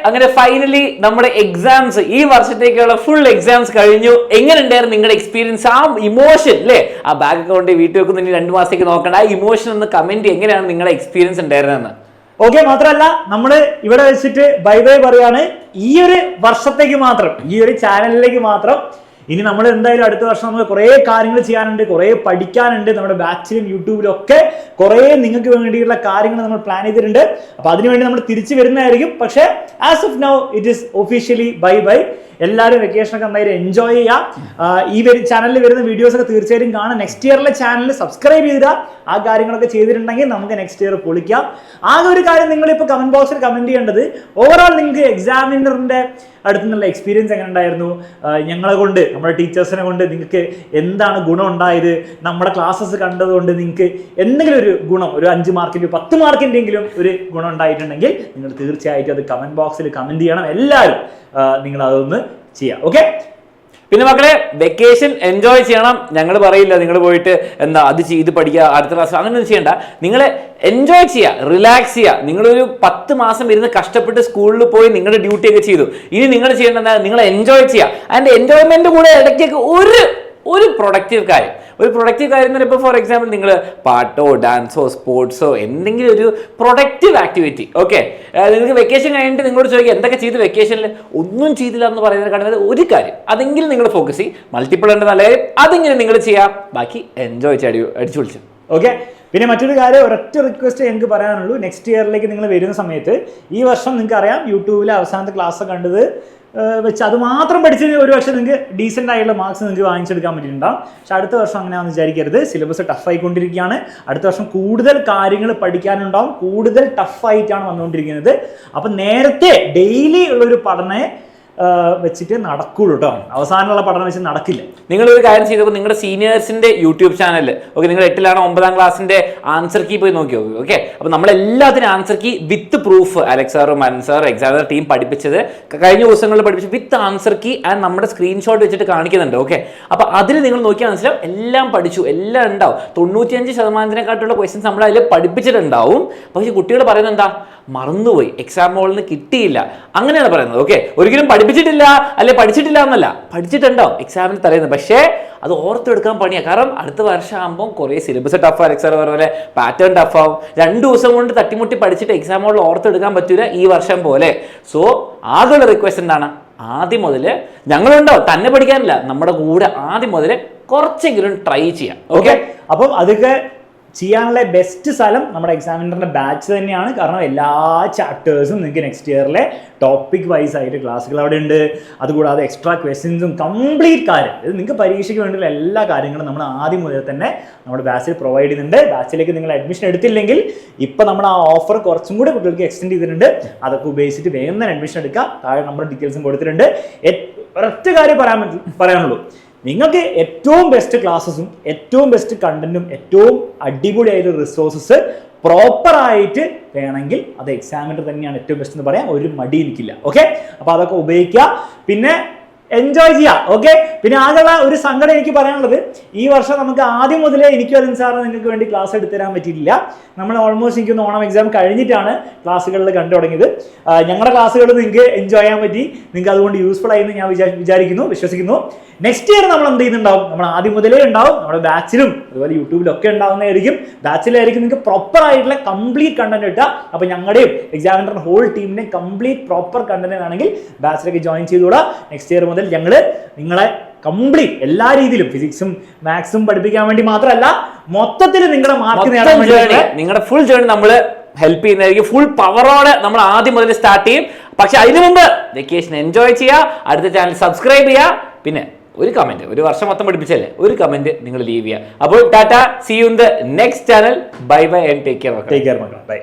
അങ്ങനെ ഫൈനലി നമ്മുടെ എക്സാംസ് ഈ വർഷത്തേക്കുള്ള ഫുൾ എക്സാംസ് കഴിഞ്ഞു. എങ്ങനെ ഉണ്ടായിരുന്നു നിങ്ങളുടെ എക്സ്പീരിയൻസ്? ആ ഇമോഷൻ അല്ലേ, ആ ബാങ്ക് അക്കൗണ്ട് വീട്ടിൽ വെക്കുന്ന 2 മാസത്തേക്ക് നോക്കണ്ട, ആ ഇമോഷൻ ഒന്ന് കമന്റ്, എങ്ങനെയാണ് നിങ്ങളുടെ എക്സ്പീരിയൻസ് ഉണ്ടായിരുന്നതെന്ന്. ഓക്കെ, മാത്രമല്ല നമ്മൾ ഇവിടെ വെച്ചിട്ട് ബൈ ബൈ പറയാണ്. ഈ ഒരു വർഷത്തേക്ക് മാത്രം, ഈ ഒരു ചാനലിലേക്ക് മാത്രം. ഇനി നമ്മൾ എന്തായാലും അടുത്ത വർഷം നമ്മൾ കുറേ കാര്യങ്ങൾ ചെയ്യാനുണ്ട്, കുറേ പഠിക്കാനുണ്ട്. നമ്മുടെ ബാച്ചിലും യൂട്യൂബിലും ഒക്കെ കുറേ നിങ്ങൾക്ക് വേണ്ടിയുള്ള കാര്യങ്ങൾ നമ്മൾ പ്ലാൻ ചെയ്തിട്ടുണ്ട്. അപ്പോൾ അതിനുവേണ്ടി നമ്മൾ തിരിച്ചു വരുന്നതായിരിക്കും. പക്ഷേ as of now it is officially bye bye. എല്ലാവരും വെക്കേഷനൊക്കെ നന്നായിട്ട് എൻജോയ് ചെയ്യാം. ഈ ചാനലിൽ വരുന്ന വീഡിയോസ് ഒക്കെ തീർച്ചയായിട്ടും കാണാം. നെക്സ്റ്റ് ഇയറിലെ ചാനൽ സബ്സ്ക്രൈബ് ചെയ്താൽ ആ കാര്യങ്ങളൊക്കെ ചെയ്തിട്ടുണ്ടെങ്കിൽ നമുക്ക് നെക്സ്റ്റ് ഇയർ പൊളിക്കാം. ആകെ ഒരു കാര്യം നിങ്ങളിപ്പോൾ കമന്റ് ബോക്സിൽ കമന്റ് ചെയ്യേണ്ടത്, ഓവറോൾ നിങ്ങൾക്ക് എക്സാമിനറിന്റെ അടുത്ത് നിന്നുള്ള എക്സ്പീരിയൻസ് എങ്ങനെ ഉണ്ടായിരുന്നു, ഞങ്ങളെ കൊണ്ട്, നമ്മുടെ ടീച്ചേഴ്സിനെ കൊണ്ട് നിങ്ങൾക്ക് എന്താണ് ഗുണം ഉണ്ടായത്, നമ്മുടെ ക്ലാസ്സസ് കണ്ടതുകൊണ്ട് നിങ്ങൾക്ക് എന്തെങ്കിലും ഒരു ഗുണം, ഒരു 5 മാർക്കിൻ്റെ 10 മാർക്കിൻ്റെങ്കിലും ഒരു ഗുണം ഉണ്ടായിട്ടുണ്ടെങ്കിൽ നിങ്ങൾ തീർച്ചയായിട്ടും അത് കമന്റ് ബോക്സിൽ കമന്റ് ചെയ്യണം. എല്ലാവരും നിങ്ങൾ അതൊന്ന് ചെയ്യാം. ഓക്കെ, പിന്നെ മക്കളെ, വെക്കേഷൻ എൻജോയ് ചെയ്യണം. ഞങ്ങൾ പറയില്ല നിങ്ങൾ പോയിട്ട് എന്താ അത് ഇത് പഠിക്കുക, അടുത്ത ക്ലാസ് അങ്ങനെയൊന്നും ചെയ്യണ്ട. നിങ്ങൾ എൻജോയ് ചെയ്യുക, റിലാക്സ് ചെയ്യുക. നിങ്ങളൊരു 10 മാസം ഇരുന്ന് കഷ്ടപ്പെട്ട് സ്കൂളിൽ പോയി നിങ്ങളുടെ ഡ്യൂട്ടി ഒക്കെ ചെയ്തു. ഇനി നിങ്ങൾ ചെയ്യേണ്ടത് നിങ്ങൾ എൻജോയ് ചെയ്യുക. ആൻഡ് എൻജോയ്മെന്റ് കൂടെ ഇടയ്ക്കൊക്കെ ഒരു പ്രൊഡക്റ്റീവ് കാര്യം എന്ന് പറയുമ്പോൾ, ഇപ്പോൾ ഫോർ എക്സാമ്പിൾ നിങ്ങൾ പാട്ടോ ഡാൻസോ സ്പോർട്സോ എന്തെങ്കിലും ഒരു പ്രൊഡക്റ്റീവ് ആക്ടിവിറ്റി. ഓക്കെ, നിങ്ങൾക്ക് വെക്കേഷൻ കഴിഞ്ഞിട്ട് നിങ്ങളോട് ചോദിക്കുക എന്തൊക്കെ ചെയ്ത് വെക്കേഷനിൽ, ഒന്നും ചെയ്തില്ല എന്ന് പറയുന്നത് കാണുന്നത് ഒരു കാര്യം, അതെങ്കിലും നിങ്ങൾ ഫോക്കസ് ചെയ്യും. മൾട്ടിപ്പിൾ ഉണ്ട് നല്ല കാര്യം, അതെങ്കിലും നിങ്ങൾ ചെയ്യാം. ബാക്കി എൻജോയ് ചെയ്ത് അടിച്ചു വിളിച്ചു. ഓക്കെ, പിന്നെ മറ്റൊരു കാര്യം, ഒരൊറ്റ റിക്വസ്റ്റ് എനിക്ക് പറയാനുള്ളൂ. നെക്സ്റ്റ് ഇയറിലേക്ക് നിങ്ങൾ വരുന്ന സമയത്ത്, ഈ വർഷം നിങ്ങൾക്ക് അറിയാം യൂട്യൂബിലെ അവസാനത്തെ ക്ലാസ് കണ്ടത് വെച്ച് അത് മാത്രം പഠിച്ച് ഒരു വർഷം നിങ്ങൾക്ക് ഡീസൻ്റ് ആയിട്ടുള്ള മാർക്സ് നിങ്ങൾക്ക് വാങ്ങിച്ചെടുക്കാൻ പറ്റിയിട്ടുണ്ടാവും. പക്ഷെ അടുത്ത വർഷം അങ്ങനെയാണെന്ന് വിചാരിക്കരുത്. സിലബസ് ടഫായിക്കൊണ്ടിരിക്കുകയാണ്. അടുത്ത വർഷം കൂടുതൽ കാര്യങ്ങൾ പഠിക്കാനുണ്ടാവും, കൂടുതൽ ടഫായിട്ടാണ് വന്നുകൊണ്ടിരിക്കുന്നത്. അപ്പം നേരത്തെ ഡെയിലി ഉള്ളൊരു പഠനം വെച്ചിട്ട് നടക്കുള്ളൂ കേട്ടോ. അവസാനമുള്ള പഠനം വെച്ച് നടക്കില്ല. നിങ്ങളൊരു കാര്യം ചെയ്തപ്പോൾ നിങ്ങളുടെ സീനിയേഴ്സിന്റെ യൂട്യൂബ് ചാനൽ, ഓക്കെ, നിങ്ങൾ 8ാണോ 9ാം ക്ലാസ്സിന്റെ ആൻസർ കീ പോയി നോക്കി നോക്കി. ഓക്കെ, അപ്പോൾ നമ്മളെല്ലാത്തിനും answer key with proof Alex സാറും അനൻ സാർ എക്സാമിനർ ടീം പഠിപ്പിച്ചത് കഴിഞ്ഞ ദിവസങ്ങളിൽ പഠിപ്പിച്ച് വിത്ത് ആൻസർ കീ ആൻഡ് നമ്മുടെ സ്ക്രീൻഷോട്ട് വെച്ചിട്ട് കാണിക്കുന്നുണ്ട്. ഓക്കെ, അപ്പോൾ അതിൽ നിങ്ങൾ നോക്കിയാൽ മനസ്സിലാവും എല്ലാം പഠിച്ചു, എല്ലാം ഉണ്ടാവും. 95%-നെക്കാട്ടുള്ള ക്വസ്റ്റ്യൻസ് നമ്മൾ അതിൽ പഠിപ്പിച്ചിട്ടുണ്ടാവും. പക്ഷേ കുട്ടികൾ പറയുന്നത് എന്താ, മറന്നുപോയി, എക്സാം ഹോളിൽ നിന്ന് കിട്ടിയില്ല, അങ്ങനെയാണ് പറയുന്നത്. ഓക്കെ, ഒരിക്കലും പഠിപ്പിച്ചിട്ടില്ല അല്ലെ പഠിച്ചിട്ടില്ല എന്നല്ല, പഠിച്ചിട്ടുണ്ടാവും എക്സാമിന് തലേന്ന്. പക്ഷേ അത് ഓർത്തെടുക്കാൻ പണിയാണ്. കാരണം അടുത്ത വർഷം ആകുമ്പോൾ കുറേ സിലബസ് ടഫാണ്, അലക്സ് സാർ പറഞ്ഞ പോലെ പാറ്റേൺ ടഫാവും. 2 ദിവസം കൊണ്ട് തട്ടിമുട്ടി പഠിച്ചിട്ട് എക്സാം ഹോളിൽ ഓർത്തെടുക്കാൻ പറ്റൂല ഈ വർഷം പോലെ. സോ ആകെയുള്ള റിക്വസ്റ്റ് എന്താണ്, ആദ്യം മുതൽ ഞങ്ങളുണ്ടോ തന്നെ പഠിക്കാനില്ല, നമ്മുടെ കൂടെ ആദ്യം മുതൽ കുറച്ചെങ്കിലും ട്രൈ ചെയ്യാം. ഓക്കെ, അപ്പം അതൊക്കെ ചെയ്യാനുള്ള ബെസ്റ്റ് സ്ഥലം നമ്മുടെ എക്സാമിനറിന്റെ ബാച്ച് തന്നെയാണ്. കാരണം എല്ലാ ചാപ്റ്റേഴ്സും നിങ്ങൾക്ക് നെക്സ്റ്റ് ഇയറിലെ ടോപ്പിക് വൈസ് ആയിട്ട് ക്ലാസ്സുകൾ അവിടെ ഉണ്ട്. അതുകൂടാതെ എക്സ്ട്രാ ക്വസ്റ്റ്യൻസും കംപ്ലീറ്റ് കാര്യം, ഇത് നിങ്ങൾക്ക് പരീക്ഷയ്ക്ക് വേണ്ടിയുള്ള എല്ലാ കാര്യങ്ങളും നമ്മൾ ആദ്യം മുതൽ തന്നെ നമ്മുടെ ബാച്ചിൽ പ്രൊവൈഡ് ചെയ്യുന്നുണ്ട്. ബാച്ചിലേക്ക് നിങ്ങൾ അഡ്മിഷൻ എടുത്തില്ലെങ്കിൽ ഇപ്പം നമ്മൾ ആ ഓഫർ കുറച്ചും കൂടി കുട്ടികൾക്ക് എക്സ്റ്റെൻഡ് ചെയ്തിട്ടുണ്ട്. അതൊക്കെ ഉപയോഗിച്ചിട്ട് വേഗം തന്നെ അഡ്മിഷൻ എടുക്കുക. താഴെ നമ്മുടെ ഡീറ്റെയിൽസും കൊടുത്തിട്ടുണ്ട്. ഒരൊറ്റ കാര്യം പറയാനുള്ളൂ, നിങ്ങൾക്ക് ഏറ്റവും ബെസ്റ്റ് ക്ലാസ്സസും ഏറ്റവും ബെസ്റ്റ് കണ്ടന്റും ഏറ്റവും അടിപൊളിയായിട്ട് റിസോഴ്സസ് പ്രോപ്പറായിട്ട് വേണമെങ്കിൽ അത് എക്സാമിനർ തന്നെയാണ് ഏറ്റവും ബെസ്റ്റ് എന്ന് പറയാൻ ഒരു മടി എനിക്കില്ല. ഓക്കെ, അപ്പോൾ അതൊക്കെ ഉപയോഗിക്കുക, പിന്നെ എൻജോയ് ചെയ്യാം. ഓക്കെ, പിന്നെ ആകെയുള്ള ഒരു സങ്കടം എനിക്ക് പറയാനുള്ളത്, ഈ വർഷം നമുക്ക് ആദ്യം മുതലേ എനിക്കും അലൻ സാറിന് നിങ്ങൾക്ക് വേണ്ടി ക്ലാസ് എടുത്തുതരാൻ പറ്റിയിട്ടില്ല. നമ്മൾ ഓൾമോസ്റ്റ് എനിക്കൊന്ന് ഓണം എക്സാം കഴിഞ്ഞിട്ടാണ് ക്ലാസ്സുകളിൽ കണ്ടു തുടങ്ങിയത്. ഞങ്ങളുടെ ക്ലാസ്സുകൾ നിങ്ങൾക്ക് എൻജോയ് ചെയ്യാൻ പറ്റി, നിങ്ങൾക്ക് അതുകൊണ്ട് യൂസ്ഫുൾ ആയി എന്ന് ഞാൻ വിശ്വസിക്കുന്നു. നെക്സ്റ്റ് ഇയർ നമ്മൾ എന്ത് ചെയ്യുന്നുണ്ടാവും, നമ്മൾ ആദ്യം മുതലേ ഉണ്ടാവും, നമ്മുടെ ബാച്ചിലും അതുപോലെ യൂട്യൂബിലും ഒക്കെ ഉണ്ടാവുന്നതായിരിക്കും. ബാച്ചിലായിരിക്കും നിങ്ങൾക്ക് പ്രോപ്പർ ആയിട്ടുള്ള കംപ്ലീറ്റ് കണ്ടന്റ് കിട്ടുക. അപ്പോൾ ഞങ്ങളുടെയും എക്സാമിനറിന്റെ ഹോൾ ടീമിനെ കംപ്ലീറ്റ് പ്രോപ്പർ കണ്ടന്റ് ആണെങ്കിൽ ബാച്ചിലേക്ക് ജോയിൻ ചെയ്തുകൂടാ. നെക്സ്റ്റ് ഇയർ മുതൽ ഞങ്ങൾ നിങ്ങളെ കംപ്ലീറ്റ് എല്ലാ രീതിയിലും ഫിസിക്സും മാത്സും പഠിപ്പിക്കാൻ വേണ്ടി മാത്രമല്ല, മൊത്തത്തിൽ നിങ്ങളുടെ മാർക്ക് നേടാൻ വേണ്ടി നിങ്ങളുടെ ഫുൾ ജേർണി നമ്മൾ ഹെൽപ്പ് ചെയ്യുന്നതായിരിക്കും. ഫുൾ പവറോടെ നമ്മൾ ആദ്യം മുതൽ സ്റ്റാർട്ട് ചെയ്യും. പക്ഷെ അതിനു മുമ്പ് വെക്കേഷൻ എൻജോയ് ചെയ്യുക, അടുത്ത ചാനൽ സബ്സ്ക്രൈബ് ചെയ്യുക, പിന്നെ ഒരു കമന്റ്, ഒരു വർഷം മൊത്തം പഠിപ്പിച്ചല്ലേ, ഒരു കമന്റ് നിങ്ങൾ ലീവ് ചെയ്യുക. അപ്പോൾ tata, see you in the next channel. Bye bye and take care. By.